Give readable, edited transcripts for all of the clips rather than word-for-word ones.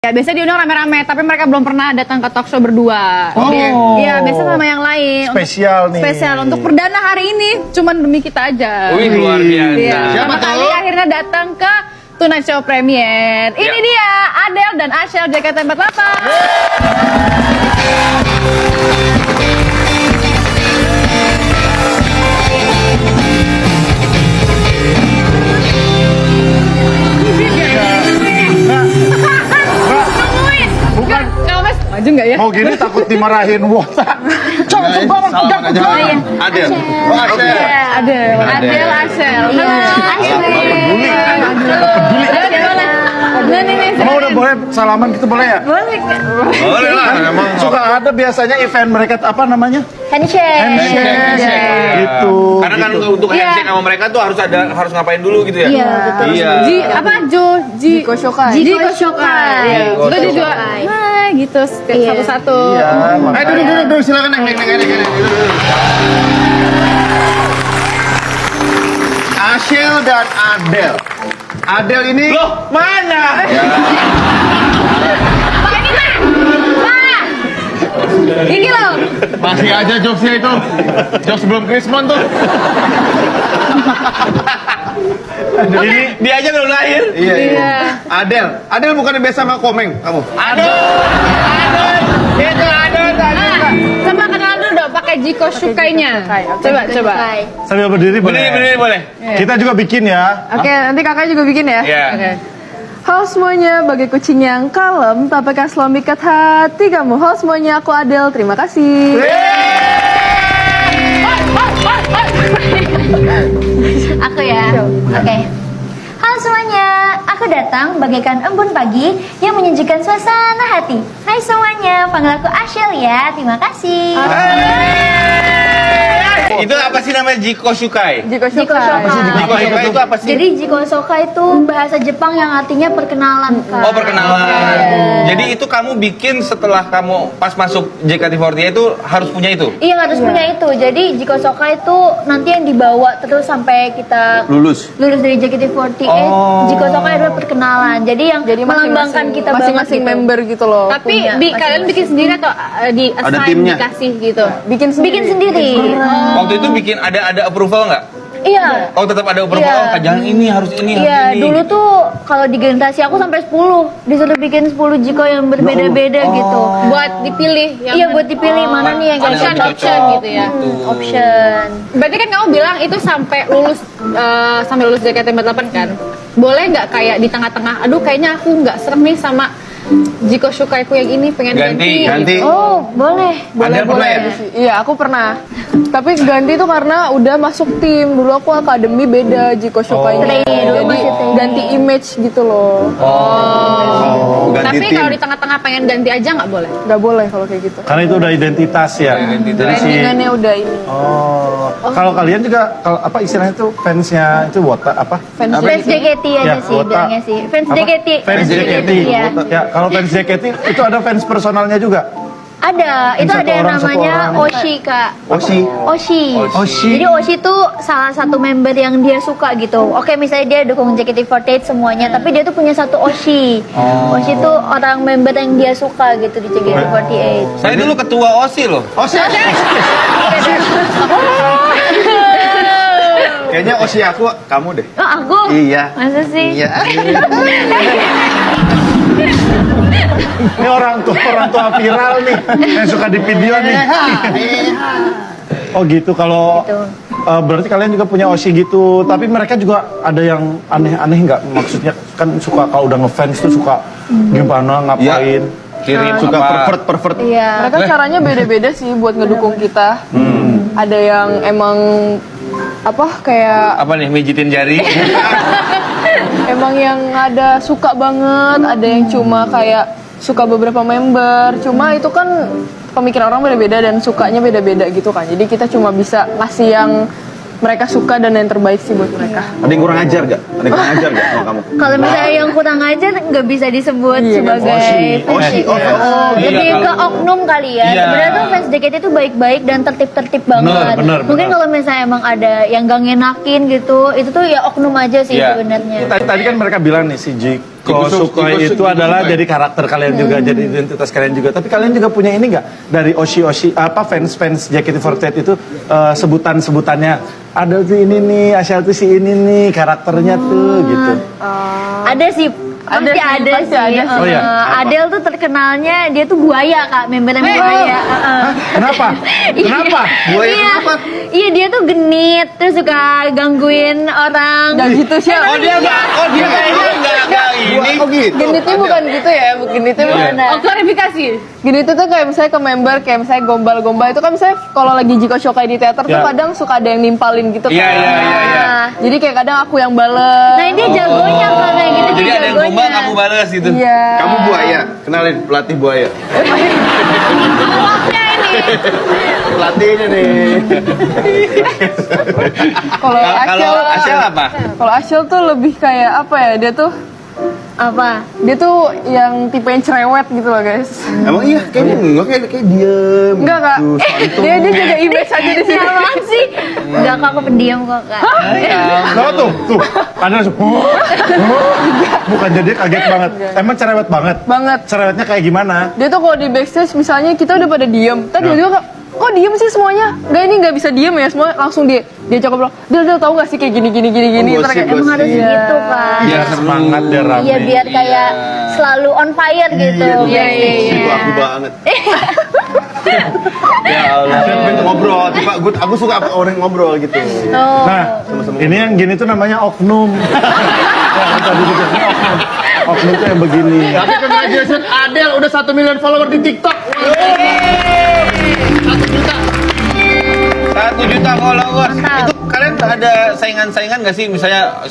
Ya, biasanya diundang rame-rame, tapi mereka belum pernah datang ke talk show berdua. Oh. Iya, biasa sama yang lain. Spesial nih. Spesial untuk perdana hari ini, cuman demi kita aja. Wih, luar biasa. Iya. Siapa Pertama tuh? kali akhirnya datang ke Tonight Show Premier. Ini dia, Adele dan Ashel JKT48. Bukan Kalau Mas, maju nggak ya? mau gini takut dimarahin Wota. Coba Salaman aja. Adel. Oh, Adel. Adele, Ashel. Halo, Ashel. Peduli. Adele, gimana? Nih, Emang udah boleh salaman gitu boleh ya? boleh nggak? Boleh lah, emang. Suka ada biasanya event mereka apa namanya? Handshake. Handshake. Gitu. Karena kan gitu. untuk handshake sama mereka tuh harus ngapain dulu gitu ya? Iya, betul. Iya. Jiko Shokai. Jiko Shokai. Iya. Itu dia juga. Nah, gitu satu-satu. Iya, Duduk, silakan naik. Ashel dan Adele. Adele ini Loh, mana? Pak, ini Pak. Pak. Ini loh. Masih aja jokesnya itu. Jokes sebelum Krismon tuh. Ini dia aja belum lahir. Iya. Adele bukan biasa sama Komeng kamu. Itu Coba kenal dulu dong pakai Jiko Shukainya. Coba. Sambil berdiri boleh. Berdiri boleh. Kita juga bikin ya. Oke, nanti kakak juga bikin ya. Iya. Oke. Halo semuanya, bagai kucing yang kalem, tapakah selalu mikat hati kamu. Halo semuanya, aku Adele, terima kasih. Aku ya. Oke. Halo semuanya, aku datang bagaikan embun pagi yang menyajikan suasana hati. Hai semuanya, panggil aku Ashel ya. Terima kasih. Itu apa sih namanya Jiko Shukai? Jiko Jiko Shokai. Shokai. Jiko Shukai itu apa sih? Jadi Jiko Shokai itu bahasa Jepang yang artinya perkenalan, Kak. Oh, perkenalan. Jadi itu kamu bikin setelah kamu pas masuk JKT48 itu harus punya itu? Iya, harus punya itu. Jadi Jiko Shokai itu nanti yang dibawa terus sampai kita Lulus. dari JKT48. Oh. Jiko Shokai adalah perkenalan. Jadi yang melambangkan kita masing-masing banget gitu. member gitu loh. Tapi Punya kalian bikin sendiri atau di Ada assign timnya? dikasih gitu? Bikin sendiri. Waktu itu bikin ada approval nggak? Iya. Oh, tetap ada approval. Iya. Oh, jangan ini, harus ini, Iya, harus ini. dulu tuh kalau di generasi aku sampai 10 disuruh bikin 10 jiko yang berbeda-beda gitu. Buat dipilih yang Iya, buat dipilih mana nih yang Mana cocok. yang option gitu ya. Option. Berarti kan kamu bilang itu sampai lulus JKT48 kan? Boleh nggak kayak di tengah-tengah, aduh kayaknya aku nggak serem nih sama Jiko Shukaiku yang ini, pengen ganti. Ganti. Oh, boleh. Ada pernah ya? Iya, aku pernah. Tapi ganti itu karena udah masuk tim. Dulu aku akademi beda Jiko Shokainya. Dulu Jadi masih tim. ganti image gitu loh. Oh, ganti Tapi tim. kalau di tengah-tengah pengen ganti aja nggak boleh? Nggak boleh kalau kayak gitu. Karena itu udah identitas ya. Identitas. Jadi si Brandingannya udah ini. kalau kalian juga kalau apa istilahnya itu fansnya itu Wota apa? Fans Fans JKT aja Ya, sih Wota. bilangnya sih. Fans Apa? JKT. Fans JKT. Iya. Ya, kalau fans JKT itu ada fans personalnya juga. Ada, itu Satu ada yang orang, satu namanya orang. Oshi, Kak. Oshi. Oshi. Oshi. Jadi Oshi tuh salah satu member yang dia suka gitu. Oke, misalnya dia dukung JKT48 semuanya, tapi dia tuh punya satu Oshi. Oshi tuh orang member yang dia suka gitu di JKT48. Saya dulu ketua OSI loh. Oshi. Kayaknya Oshi aku kamu deh. Oh, aku? Iya. Masa sih? Iya. Ini orang tua viral nih yang suka di video nih. Oh gitu, kalau Gitu. berarti kalian juga punya Oshi gitu, tapi mereka juga ada yang aneh-aneh nggak? Maksudnya kan suka kalau udah ngefans tuh suka gimana ngapain? Kirim Suka apa? pervert. Iya. Mereka caranya beda-beda sih buat ngedukung kita. Ada yang emang apa kayak Apa nih, mijitin jari? emang yang ada suka banget, ada yang cuma kayak suka beberapa member. Cuma itu kan pemikiran orang beda-beda dan sukanya beda-beda gitu kan. Jadi kita cuma bisa ngasih yang mereka suka dan yang terbaik sih buat mereka. Ada yang kurang ajar gak? Ada yang kurang ajar gak sama kamu? Kalau misalnya yang kurang ajar nggak bisa disebut Iya, sebagai Oshi. fans Oshi. JKT. Iya, Lebih ke kalau- oknum kali ya. Iya. Sebenarnya tuh fans JKT itu baik-baik dan tertib-tertib banget. bener, Mungkin bener. kalau misalnya emang ada yang gak ngenakin gitu, itu tuh ya oknum aja sih Iya. sebenarnya. Tadi kan mereka bilang nih si Sukhoi itu adalah jadi karakter kalian juga, jadi identitas kalian juga. Tapi kalian juga punya ini nggak dari Oshi fans JKT48 itu sebutannya ada tuh ini nih, Asyel tuh si ini nih karakternya tuh gitu. Ada sih. Pasti ada sih. Oh, iya? Adele tuh terkenalnya dia tuh buaya Kak, membernya buaya. Hah? Kenapa? Kenapa? Buaya Iya. kenapa? Iya, dia tuh genit, terus suka gangguin orang. Gak gitu sih. Oh dia kayaknya enggak ini. Oh gitu. Genitnya bukan gitu ya, genitnya bukan. Gimana? Oh, klarifikasi. Genit itu kayak misalnya ke member, kayak misalnya gombal-gombal itu kan misalnya kalau lagi Jiko Shokai di teater tuh Ya. kadang suka ada yang nimpalin gitu kan. Iya. Jadi kayak kadang aku yang bales. Nah, dia jagonya Kak, kayak gitu Jadi dia ada yang jagonya. gombal kamu balas gitu. Iya. Kamu buaya, kenalin pelatih buaya. Awaknya ini. Pelatihnya nih. Kalau Kalau Asyel apa? Kalau Asyel tuh lebih kayak apa ya? Dia tuh Apa? yang tipe yang cerewet gitu loh guys. Emang iya, kayaknya enggak kayak diem. Enggak kak. gitu, santuy. Dia jaga image aja di sini. Apaan sih? Enggak Kak, aku pendiam kok Kak. Nah tuh, ada langsung bukan jadi kaget banget. Emang cerewet banget. Banget. Cerewetnya kayak gimana? Dia tuh kalau di backstage misalnya kita udah pada diem, tadi dia juga kok diem sih semuanya? Enggak, ini nggak bisa diem ya, semua langsung dia cakap bilang, Del tahu nggak sih kayak gini. Ntar kayak, Emang harus Iya. gitu Kak. Biar semangat, biar rame. Iya, biar kayak selalu on fire gitu. Iya, itu aku banget. Ya Allah. Saya pengen ngobrol, tiba aku suka orang ngobrol gitu. Oh. Nah, ini yang gini tuh namanya oknum. Ya, tadi gitu, ini oknum. Oknum tuh yang begini. Tapi congratulations Adele udah 1 miliar follower di TikTok. 1 juta followers. Itu kalian ada saingan-saingan nggak sih? Misalnya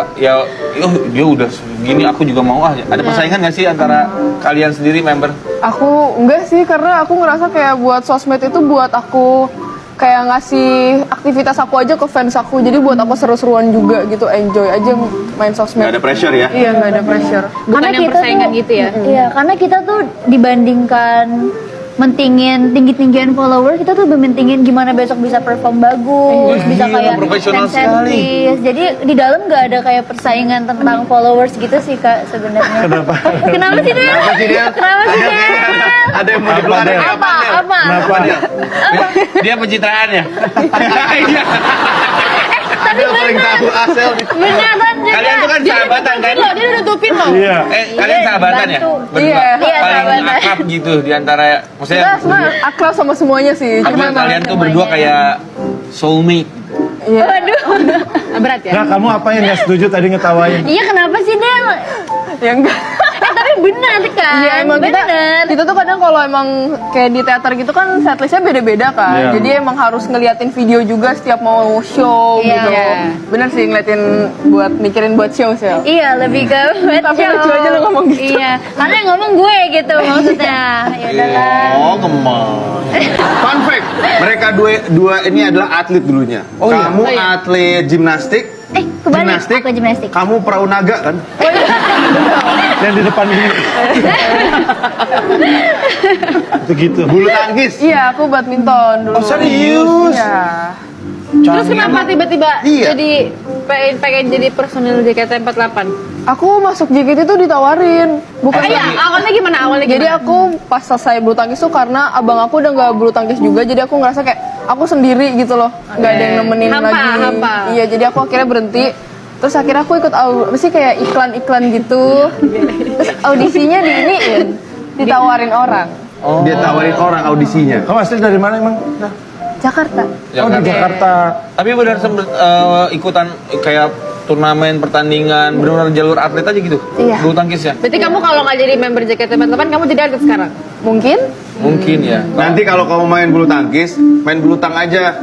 dia udah segini, aku juga mau ah. Ada persaingan nggak sih antara kalian sendiri member? Aku enggak sih, karena aku ngerasa kayak buat sosmed itu buat aku kayak ngasih aktivitas aku aja ke fans aku, jadi buat aku seru-seruan juga gitu, enjoy aja main sosmed. Gak ada pressure ya? Iya, nggak ada pressure. Bukan yang persaingan gitu ya. Iya, karena kita tuh dibandingkan mentingin tinggi-tinggian follower, kita tuh mentingin gimana besok bisa perform bagus, bisa gila, kayak profesional sensitif. Jadi di dalam nggak ada kayak persaingan tentang followers gitu sih Kak sebenarnya. Kenapa? Kenapa sih Del? Kenapa sih, Del? Kenapa sih Del? Ada yang mau Apa, dikeluarin Del? apa? Apa? Kenapa? Dia pencitraan ya? Iya. Adele paling tahu Asel gitu. Beneran juga. Kalian tuh kan sahabatan kan? Dia udah nutupin loh. Iya. Kalian sahabatan ya? bantu. Berdua. Iya. Iya, Paling sahabatan. akrab gitu di antara Kita maksudnya semua akrab sama semuanya sih. apa Cuma kalian tuh berdua kayak soulmate gitu. iya. Waduh. Berat ya. Nah, kamu apa yang nggak setuju tadi ngetawain? Iya, kenapa sih Del? Ya enggak. Tapi benar kan? Iya, emang bener. kita tuh kadang kalau emang kayak di teater gitu kan setlistnya beda-beda kan. Iya. Jadi emang harus ngeliatin video juga setiap mau show Iya. gitu. Bener sih ngeliatin mikirin buat show sih. Iya, lebih ke Tapi lucu aja lo ngomong gitu. Iya, karena yang ngomong gue gitu maksudnya. Ya udahlah. Oh, gemes. Fun fact, mereka dua ini adalah atlet dulunya. Kamu atlet gimnastik. Kebalik, aku gimnastik. Kamu perahu naga kan? Yang di depan ini. Itu gitu. Bulu tangkis. Iya, aku badminton dulu. Oh, serius? Iya. Terus kenapa tiba-tiba Iya. jadi pengen jadi personil JKT48? Aku masuk JKT tuh ditawarin. Bukan Awalnya gimana? Jadi aku pas selesai bulu tangkis tuh karena abang aku udah nggak bulu tangkis juga, jadi aku ngerasa kayak aku sendiri gitu loh, nggak ada yang nemenin Hampa. lagi. Iya, jadi aku akhirnya berhenti. Terus akhirnya aku ikut apa sih kayak iklan-iklan gitu. Terus audisinya ditawarin orang. Dia tawarin orang audisinya. Kamu asli dari mana emang? Jakarta. Oh, di Jakarta. Tapi benar sempet ikutan kayak turnamen pertandingan benar-benar jalur atlet aja gitu. Iya. Bulu tangkis ya? Berarti kamu kalau nggak jadi member JKT48, kamu jadi atlet sekarang? Mungkin? Mungkin ya. Nanti kalau kamu main bulu tangkis, main bulu tang aja.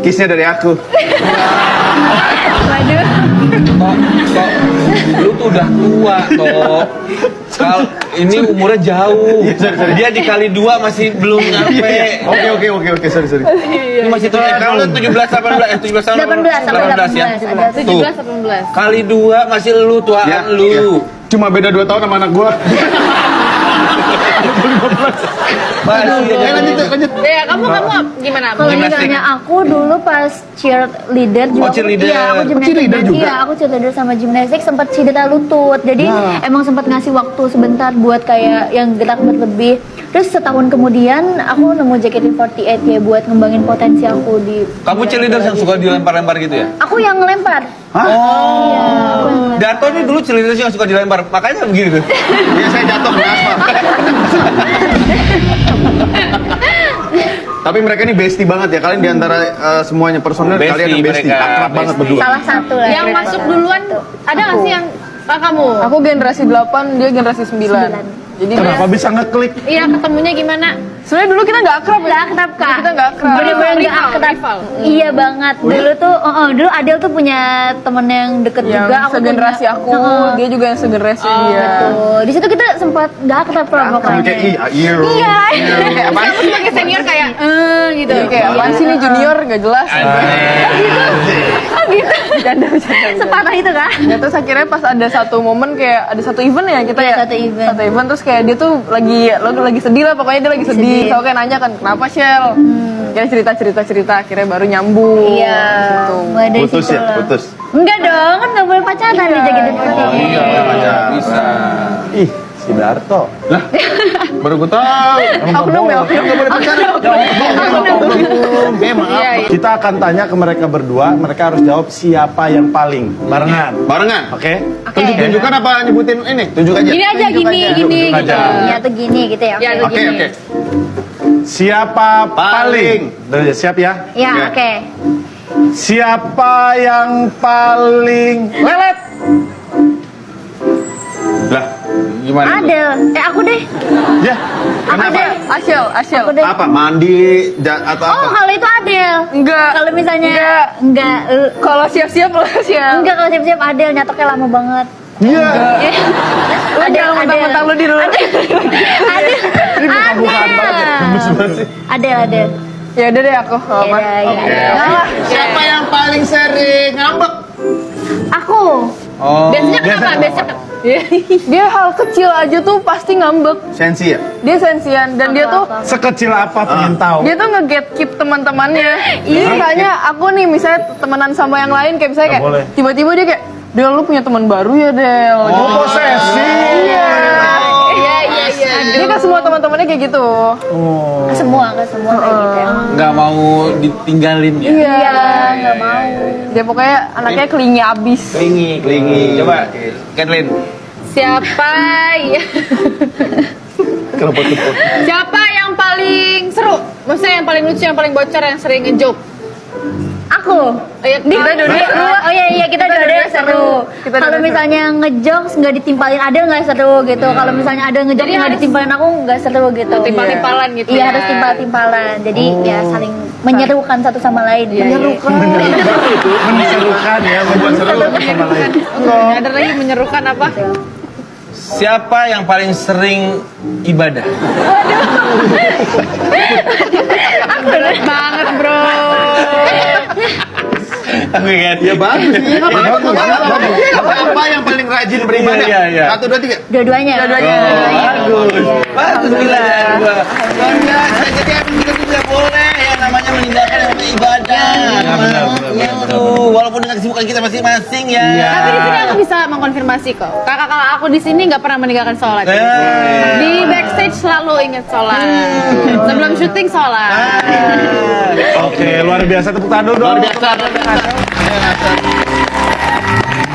Kisnya dari aku. Kok lu tuh udah tua toh. Kalau ini umurnya jauh. Dia dikali 2 masih belum nyampe. Oke, sorry. Ini masih tuh kalau 17 18 17 tahun 18 ya. ada. 17, 18. Kali 2 masih lu tuaan lu. Cuma beda 2 tahun sama anak gua. Lanjut. Ya, kamu gimana? Kalau Gimnastik. misalnya aku dulu pas cheerleader juga. Oh, cheerleader. Iya, aku gimnastik. cheerleader juga? Iya, aku cheerleader sama gimnastik sempat cedera lutut. Jadi emang sempat ngasih waktu sebentar buat kayak yang gerak berlebih. Terus setahun kemudian aku nemu JKT48 ya buat ngembangin potensi aku di. Kamu cheerleader yang suka dilempar-lempar gitu ya? Aku yang ngelempar. Oh. Dato nih dulu cheerleader yang suka dilempar, makanya begini tuh. Iya, saya jatuh di aspal. Tapi mereka ini bestie banget ya. Kalian diantara semuanya personel Bestie kalian yang bestie. mereka, Akrab banget bestie. berdua. Salah satu lah. Yang masuk duluan ada nggak sih yang kamu? Aku generasi 8, dia generasi 9. Jadi Kenapa bisa ngeklik? Iya, ketemunya gimana? sebenarnya dulu kita nggak akrab ya. Nggak akrab kak. Kita nggak akrab. Bener-bener nggak Rival, akrab. rival. Iya banget. Dulu tuh, dulu Adel tuh punya temen yang deket Yang juga. Aku segenerasi punya- aku, Heeh. dia juga yang segenerasi dia. Betul. Di situ kita sempat nggak akrab lah pokoknya. Kayak iya. Iya. Kayak apa? Kamu sebagai senior kayak gitu. Jadi kayak apaan sih nih junior nggak jelas. Oh gitu. Bercanda. Sepatah itu kak. Ya terus akhirnya pas ada satu momen kayak ada satu event ya kita Iya, ya satu event. terus kayak dia tuh lagi sedih lah pokoknya dia lagi sedih. So kayak nanya kan kenapa Shell? Dia cerita akhirnya baru nyambung. Iya. Gitu. Mulai dari Putus situ ya, lah. putus. Enggak dong, kan nggak boleh pacaran di JKT48. Bisa. Ih, si Darto. Baru gue tahu. Aku nomel. Nggak boleh pacaran. Maaf. Kita akan tanya ke mereka berdua, mereka harus jawab siapa yang paling barengan. Barengan. Oke? Tunjukan apa nyebutin ini? Tunjuk aja. Gini aja, gini Tunjuk gitu. aja. Iya tuh gini gitu ya. Ya, Oke. Oke, oke. Siapa paling? Udah siap ya? Ya, Oke. oke. Siapa yang paling lelet? Lah, gimana? tuh? Adel. Aku deh. Ya, Aku deh. Ashel. Aku deh. Apa? Mandi atau Oh, apa? kalau itu Adel. Enggak. Kalau misalnya Enggak. enggak Kalau siap-siap lah Shell. enggak kalau siap-siap Adel nyatoknya lama banget. iya. Lu jangan mentang-mentang lu di dulu. Adel. Adel. Ya udah deh aku. Nggak apa-apa. Ya. Siapa yang paling sering ngambek? Aku. Oh. Biasanya kenapa? Biasanya Dia hal kecil aja tuh pasti ngambek. Sensi ya? Dia sensian dan dia tuh Sekecil apa pengen tahu? dia tuh nge-gatekeep teman-temannya. Misalnya aku nih misalnya temenan sama yang lain kayak misalnya Nggak boleh. kayak tiba-tiba dia kayak Del lu punya teman baru ya Del. Oh, posesif. Iya. iya. Dia kan semua teman-temannya kayak gitu. Oh. Ke semua kayak gitu ya. Nggak mau ditinggalin ya? Iya, nggak mau. Dia pokoknya anaknya kelingi abis. Klingi. Coba, Kathleen. siapa ya? Kenapa tuh? Siapa yang paling seru? Maksudnya yang paling lucu, yang paling bocor, yang sering ngejoke? Aku. Oh, ya, Kita dua-dua. Oh iya kita dua-dua seru. Kita Kalau dua-dua misalnya ngejokes nggak ditimpalin Adel nggak seru gitu. Kalau misalnya Adel ngejokes Jadi nggak harus- ditimpalin aku nggak seru gitu. timpal-timpalan gitu Iya ya. harus timpal-timpalan. Jadi ya saling menyerukan satu sama lain. Menyerukan. Menyerukan ya, membuat seru sama lain. Ada lagi menyerukan apa? Siapa yang paling sering ibadah? Berat banget bro. Oke kan? Ya bagus sih. Apa yang paling rajin beribadah? Iya. 1, 2, 3. Dua-duanya. Bagus bilang. Luar biasa. Jadi emang kita tuh tidak boleh yang namanya meninggalkan yang namanya ibadah. Ya, aduh. Walaupun dengan kesibukan kita masing-masing ya. Tapi di sini aku bisa mengkonfirmasi kok. Kakak-kakak aku di sini nggak pernah meninggalkan sholat. Di backstage selalu ingat sholat. Sebelum syuting sholat. Oke, luar biasa, tepuk tangan dulu dong.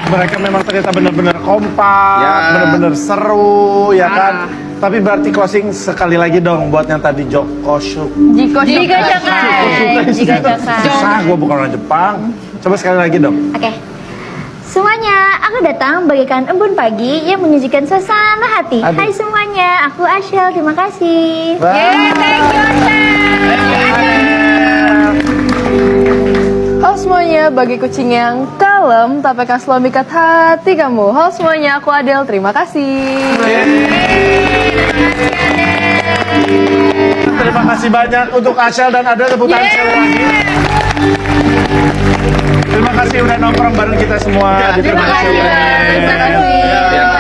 Mereka memang ternyata benar-benar kompak, Ya. benar-benar seru, ya kan? Tapi berarti closing sekali lagi dong buat yang tadi Joko Shuk. Jika Jika Cakai. Jika Cakai. Susah, gue bukan orang Jepang. Coba sekali lagi dong. Oke. Semuanya, aku datang bagaikan embun pagi yang menyajikan suasana hati. Aduh. Hai semuanya, aku Ashel, terima kasih. Thank you Halo semuanya, bagi kucing yang kalem, tapi akan selalu mikat hati kamu. Halo semuanya, aku Adel, terima kasih. Terima kasih banyak untuk Ashel dan Adel, tepuk tangan sekali lagi. Terima kasih udah nongkrong bareng kita semua di Terima kasih. Terima Terima kasih.